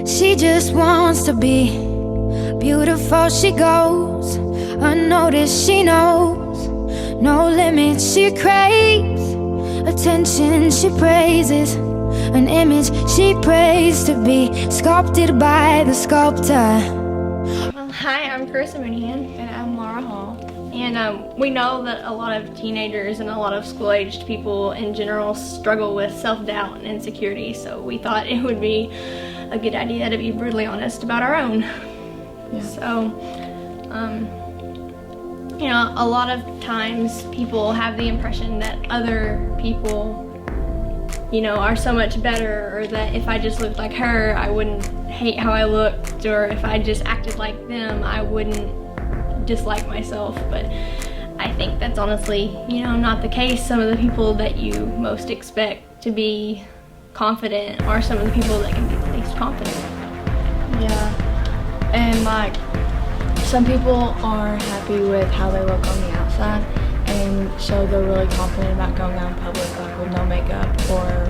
She just wants to be beautiful. She goes unnoticed. She knows no limits. She craves attention. She praises an image she prays to be sculpted by the sculptor. Well, hi, I'm Carissa Mooneyhan. And I'm Laura Hall. And we know that a lot of teenagers and a lot of school-aged people in general struggle with self-doubt and insecurity, so we thought it would be a good idea to be brutally honest about our own. Yeah. So, you know, a lot of times people have the impression that other people, you know, are so much better, or that if I just looked like her, I wouldn't hate how I looked, or if I just acted like them, I wouldn't dislike myself. But I think that's honestly, you know, not the case. Some of the people that you most expect to be confident are some of the people that can be the least confident. Yeah, and like some people are happy with how they look on the outside, and so they're really confident about going out in public, like with no makeup or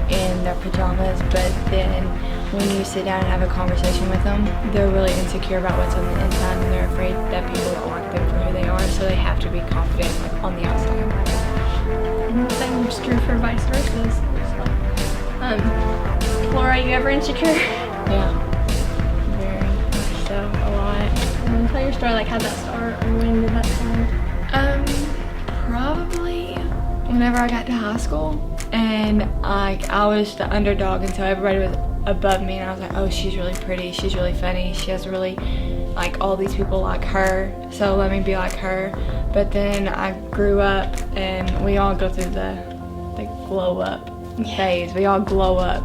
in their pajamas. But then when you sit down and have a conversation with them, they're really insecure about what's on the inside, and they're afraid that people don't like them for who they are, so they have to be confident on the outside. And the same is true for vice versa. Laura, you ever insecure? Yeah, very much so, a lot. Tell your story, like how'd that start, or when did that start? Probably whenever I got to high school, and I was the underdog, and so everybody was above me, and I was like, oh, she's really pretty, she's really funny, she has really, like, all these people like her, so let me be like her. But then I grew up, and we all go through the glow up phase. We all glow up,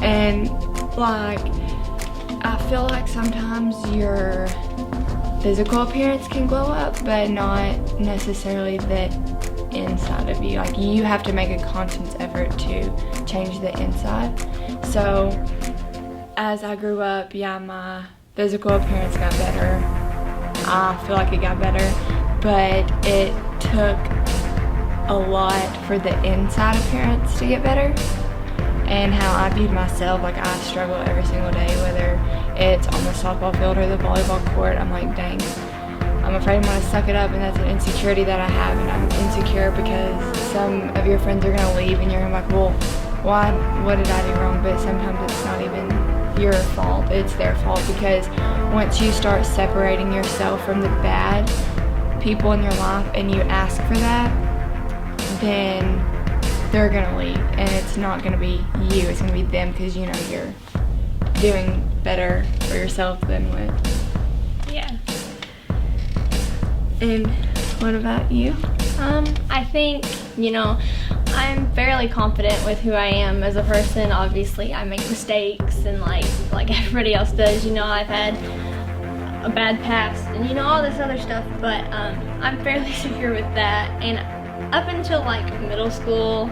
and like I feel like sometimes your physical appearance can glow up, but not necessarily the inside of you. Like, you have to make a conscious effort to change the inside. So as I grew up, yeah, my physical appearance got better. I feel like it got better, but it took a lot for the inside appearance to get better. And how I viewed myself, like, I struggle every single day, whether it's on the softball field or the volleyball court. I'm like, dang, I'm afraid I'm gonna suck it up, and that's an insecurity that I have. And I'm insecure because some of your friends are gonna leave, and you're gonna be like, well, why, what did I do wrong? But sometimes it's not even your fault, it's their fault, because once you start separating yourself from the bad people in your life and you ask for that, then they're gonna leave, and it's not gonna be you, it's gonna be them, because you know you're doing better for yourself than what. Yeah. And what about you? I think, you know, I'm fairly confident with who I am as a person. Obviously, I make mistakes, and like everybody else does, you know, I've had a bad past, and you know, all this other stuff, but I'm fairly secure with that. And up until like middle school,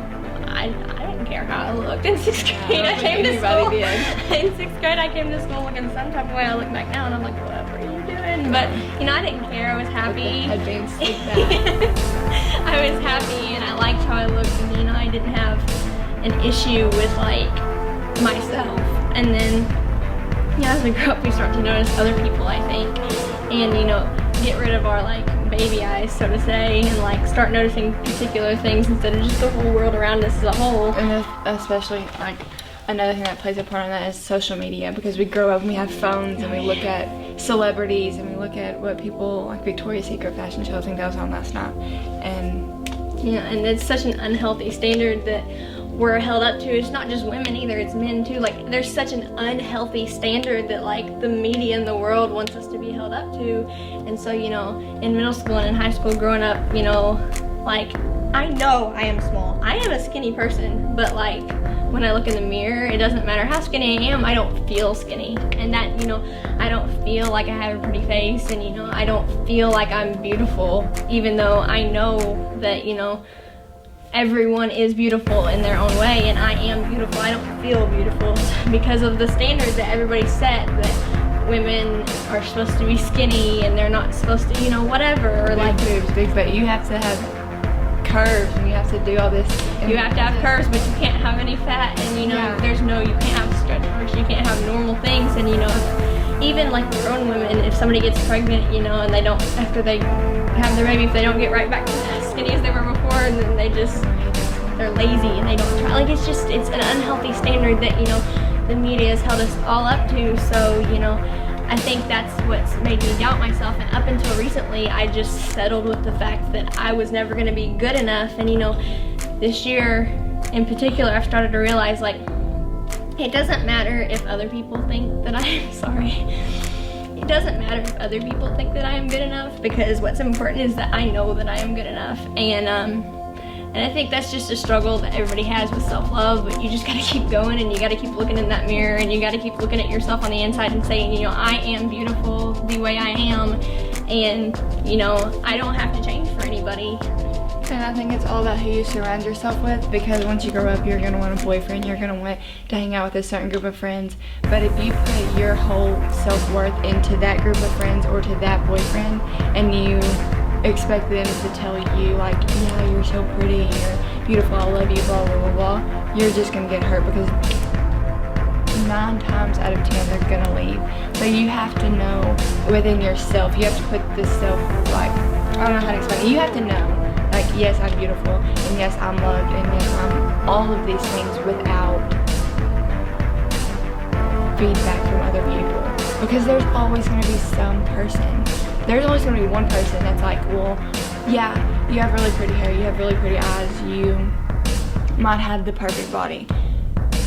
I didn't care how I looked. In 6th grade, I came to school. In 6th grade, I came to school looking some type of way. I look back now and I'm like, whatever are you doing? But you know, I didn't care. I was happy. Headbands like that. I was happy, and I liked how I looked, and you know, I didn't have an issue with like myself. And then, you know, as we grow up, we start to notice other people, I think, and you know, get rid of our like baby eyes, so to say, and like start noticing particular things instead of just the whole world around us as a whole. And especially, like, another thing that plays a part in that is social media, because we grow up and we have phones, and we look at celebrities, and we look at what people, like Victoria's Secret fashion show, I think that was on last night, and yeah, and it's such an unhealthy standard that we're held up to. It's not just women either, it's men too. Like, there's such an unhealthy standard that like the media and the world wants us to be held up to. And so, you know, in middle school and in high school growing up, you know, like, I know I am small. I am a skinny person, but like when I look in the mirror, it doesn't matter how skinny I am, I don't feel skinny. And that, you know, I don't feel like I have a pretty face, and you know, I don't feel like I'm beautiful, even though I know that, you know, everyone is beautiful in their own way, and I am beautiful. I don't feel beautiful because of the standards that everybody set, that women are supposed to be skinny and they're not supposed to, you know, whatever, or like boobs, big, but you have to have curves, and you have to do all this. You have to have curves, but you can't have any fat, and you know, you can't have stretch marks, you can't have normal things. even like grown women, if somebody gets pregnant, you know, and they don't, after they have their baby, if they don't get right back to as skinny as they were before, and then they're lazy and they don't try. Like, it's an unhealthy standard that, you know, the media has held us all up to. So, you know, I think that's what's made me doubt myself. And up until recently, I just settled with the fact that I was never going to be good enough. And, you know, this year in particular, I've started to realize, like, it doesn't matter if other people think that it doesn't matter if other people think that I am good enough, because what's important is that I know that I am good enough. And I think that's just a struggle that everybody has with self-love, but you just gotta keep going, and you gotta keep looking in that mirror, and you gotta keep looking at yourself on the inside and saying, you know, I am beautiful the way I am, and, you know, I don't have to change for anybody. And I think it's all about who you surround yourself with, because once you grow up, you're going to want a boyfriend, you're going to want to hang out with a certain group of friends. But if you put your whole self-worth into that group of friends or to that boyfriend, and you expect them to tell you, like, yeah, you're so pretty, you're beautiful, I love you, blah, blah, blah, blah, you're just going to get hurt, because 9 times out of 10 they're going to leave. So you have to know within yourself, you have to put this self, like, I don't know how to explain it, you have to know, like, yes, I'm beautiful, and yes, I'm loved, and yes, I'm all of these things without feedback from other people. Because there's always going to be some person, there's always going to be one person that's like, well, yeah, you have really pretty hair, you have really pretty eyes, you might have the perfect body.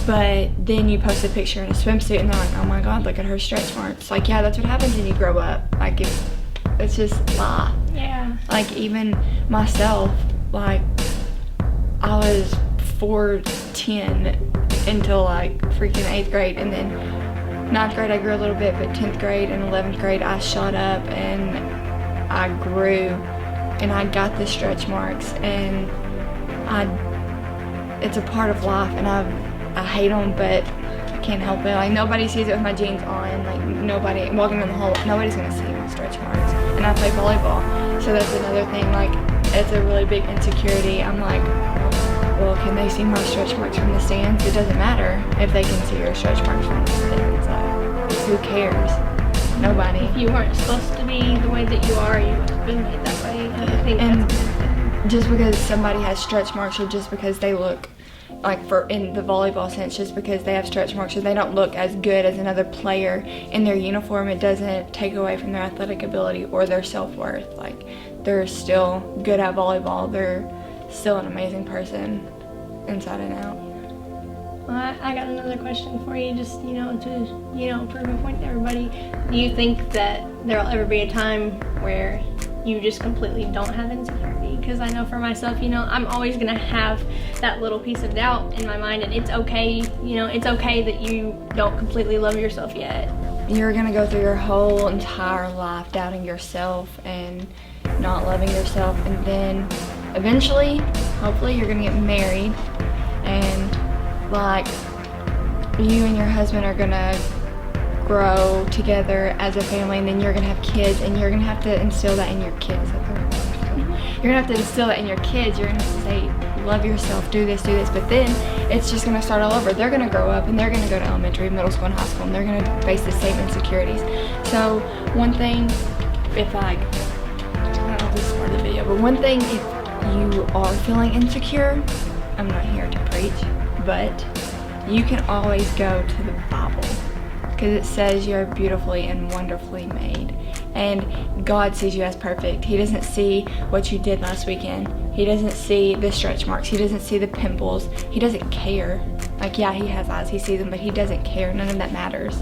But then you post a picture in a swimsuit and they're like, oh my God, look at her stretch marks. Like, yeah, that's what happens when you grow up. Like, it's just lie. Yeah. Like, even myself, like, I was 4'10" until like freaking 8th grade, and then 9th grade I grew a little bit, but 10th grade and 11th grade I shot up and I grew, and I got the stretch marks, and it's a part of life, and I hate them, but I can't help it. Like, nobody sees it with my jeans on. Like, nobody walking in the hall, nobody's gonna see my stretch marks. And I play volleyball, so that's another thing. Like, it's a really big insecurity. I'm like, well, can they see my stretch marks from the stands? It doesn't matter if they can see your stretch marks from the stands. Like, who cares? Nobody. If you weren't supposed to be the way that you are, you would have been made that way. I think and just because somebody has stretch marks, or just because they look, like, for in the volleyball sense, just because they have stretch marks or they don't look as good as another player in their uniform, it doesn't take away from their athletic ability or their self-worth. Like, they're still good at volleyball. They're still an amazing person inside and out. Well, I got another question for you, just, you know, to, you know, prove a point to everybody. Do you think that there'll ever be a time where you just completely don't have insecurity? Because I know for myself, you know, I'm always gonna have that little piece of doubt in my mind, and it's okay, you know, it's okay that you don't completely love yourself yet. You're gonna go through your whole entire life doubting yourself and not loving yourself, and then eventually, hopefully, you're gonna get married, and like, you and your husband are gonna grow together as a family, and then you're gonna have kids, and you're gonna have to instill that in your kids. You're gonna have to instill that in your kids. You're gonna have to say, love yourself, do this, but then it's just gonna start all over. They're gonna grow up, and they're gonna go to elementary, middle school, and high school, and they're gonna face the same insecurities. So one thing, if like, I don't know if this is part of the video, but one thing, if you are feeling insecure, I'm not here to preach, but you can always go to the Bible, because it says you're beautifully and wonderfully made, and God sees you as perfect. He doesn't see what you did last weekend. He doesn't see the stretch marks. He doesn't see the pimples. He doesn't care. Like, yeah, he has eyes, he sees them, but he doesn't care. None of that matters.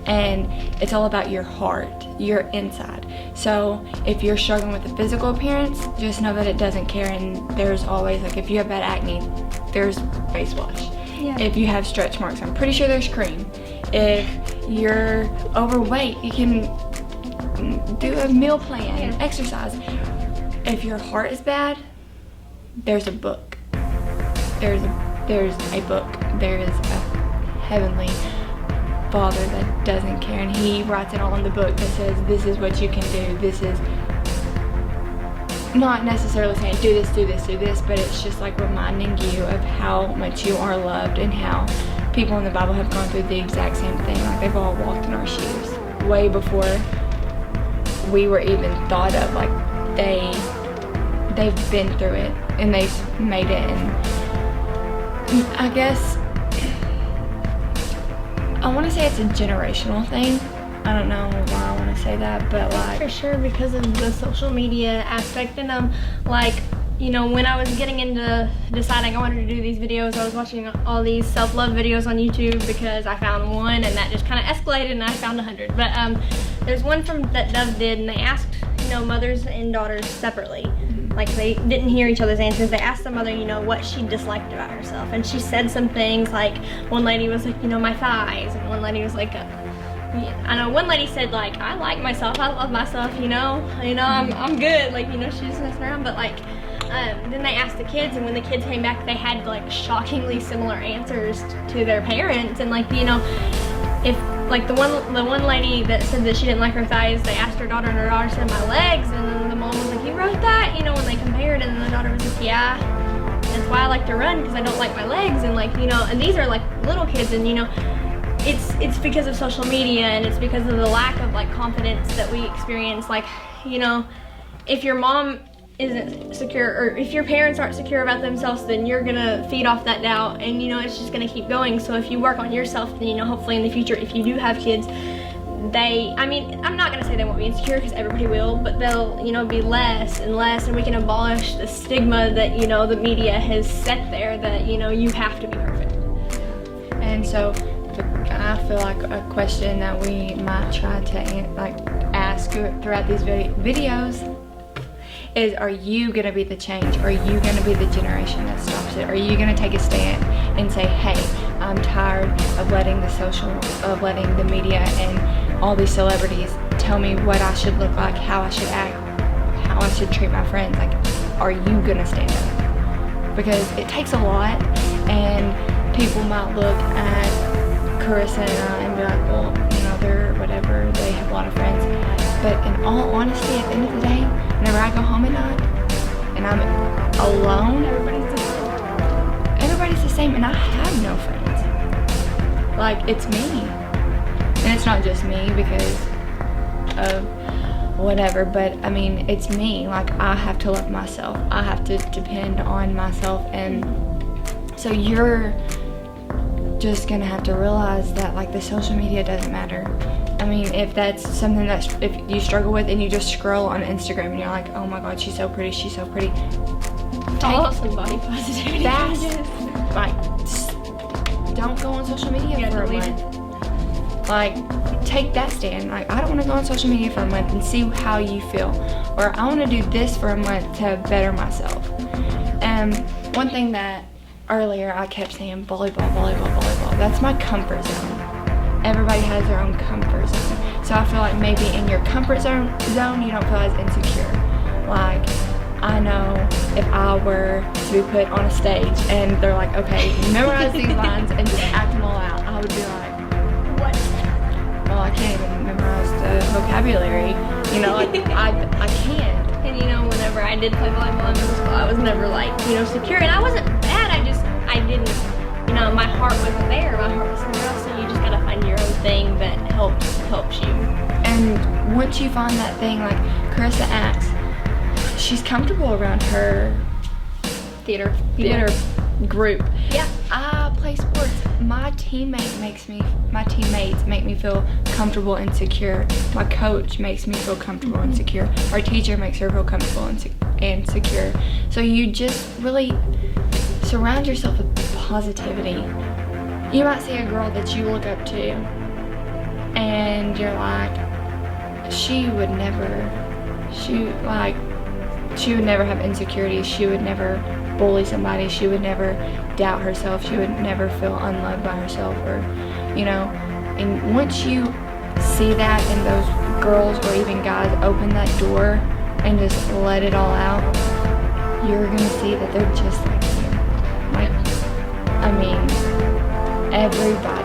And it's all about your heart, your inside. So if you're struggling with the physical appearance, just know that it doesn't care, and there's always, like, if you have bad acne, there's face wash. Yeah. If you have stretch marks, I'm pretty sure there's cream. If you're overweight, you can do a meal plan, exercise. If your heart is bad, there's a book. There's a book. There is a heavenly Father that doesn't care, and he writes it all in the book that says this is what you can do. This is not necessarily saying do this, but it's just like reminding you of how much you are loved and how people in the Bible have gone through the exact same thing. Like, they've all walked in our shoes way before we were even thought of. Like, they've been through it and they've made it. And I guess I want to say it's a generational thing. I don't know why I want to say that, but like, for sure, because of the social media aspect. And like, you know, when I was getting into deciding I wanted to do these videos, I was watching all these self-love videos on YouTube because I found one and that just kind of escalated and I found 100. But there's one that Dove did, and they asked, you know, mothers and daughters separately. Like, they didn't hear each other's answers. They asked the mother, you know, what she disliked about herself. And she said some things, like, one lady was like, you know, my thighs. And one lady was like, I know one lady said, like, I like myself, I love myself, you know, I'm good. Like, you know, she's just messing around. But like, then they asked the kids, and when the kids came back, they had like shockingly similar answers to their parents. And like, you know, if like the one lady that said that she didn't like her thighs, they asked her daughter, and her daughter said my legs, and then the mom was like, you wrote that, you know, when they compared, and then the daughter was like, yeah, that's why I like to run, because I don't like my legs. And like, you know, and these are like little kids, and you know, it's because of social media, and it's because of the lack of like confidence that we experience. Like, you know, if your mom isn't secure, or if your parents aren't secure about themselves, then you're gonna feed off that doubt, and you know, it's just gonna keep going. So if you work on yourself, then you know, hopefully in the future, if you do have kids, I mean, I'm not gonna say they won't be insecure, because everybody will, but they'll, you know, be less and less, and we can abolish the stigma that, you know, the media has set there, that, you know, you have to be perfect. and so I feel like a question that we might try to like ask throughout these videos is, are you gonna be the change? Are you gonna be the generation that stops it? Are you gonna take a stand and say, hey, I'm tired of letting the media and all these celebrities tell me what I should look like, how I should act, how I should treat my friends? Like, are you gonna stand up? Because it takes a lot, and people might look at Carissa and I and be like, well, you know, they're whatever, they have a lot of friends. But in all honesty, at the end of the day, whenever I go home at night and I'm alone, everybody's the same, and I have no friends. Like, it's me. And it's not just me because of whatever, but I mean, it's me. Like, I have to love myself. I have to depend on myself. And so you're just gonna have to realize that, like, the social media doesn't matter. I mean, if that's something that if you struggle with and you just scroll on Instagram and you're like, oh my god, she's so pretty, she's so pretty. Follow some body positivity. That's like, don't go on social media for a month. Like, take that stand. Like, I don't want to go on social media for a month and see how you feel, or I want to do this for a month to better myself. And one thing that earlier I kept saying, volleyball. That's my comfort zone. Everybody has their own comfort zone. So I feel like maybe in your comfort zone you don't feel as insecure. Like, I know if I were to be put on a stage and they're like, okay, memorize these lines and just act them all out, I would be like, What? well, I can't even memorize the vocabulary. You know, like, I can't. And you know, whenever I did play volleyball in middle school, I was never like, you know, secure. And I wasn't bad, I didn't, you know, my heart wasn't there. My heart was somewhere else. So you just gotta find your own thing that helps you. And once you find that thing, like Carissa acts, she's comfortable around her Theater group. Yeah. I play sports. My teammates make me feel comfortable and secure. My coach makes me feel comfortable and secure. Our teacher makes her feel comfortable and secure. So you just really surround yourself with positivity. You might see a girl that you look up to and you're like, she would never have insecurities. She would never bully somebody. She would never doubt herself. She would never feel unloved by herself, or, you know. And once you see that and those girls or even guys open that door and just let it all out, you're gonna see that they're just like you. Like, I mean, everybody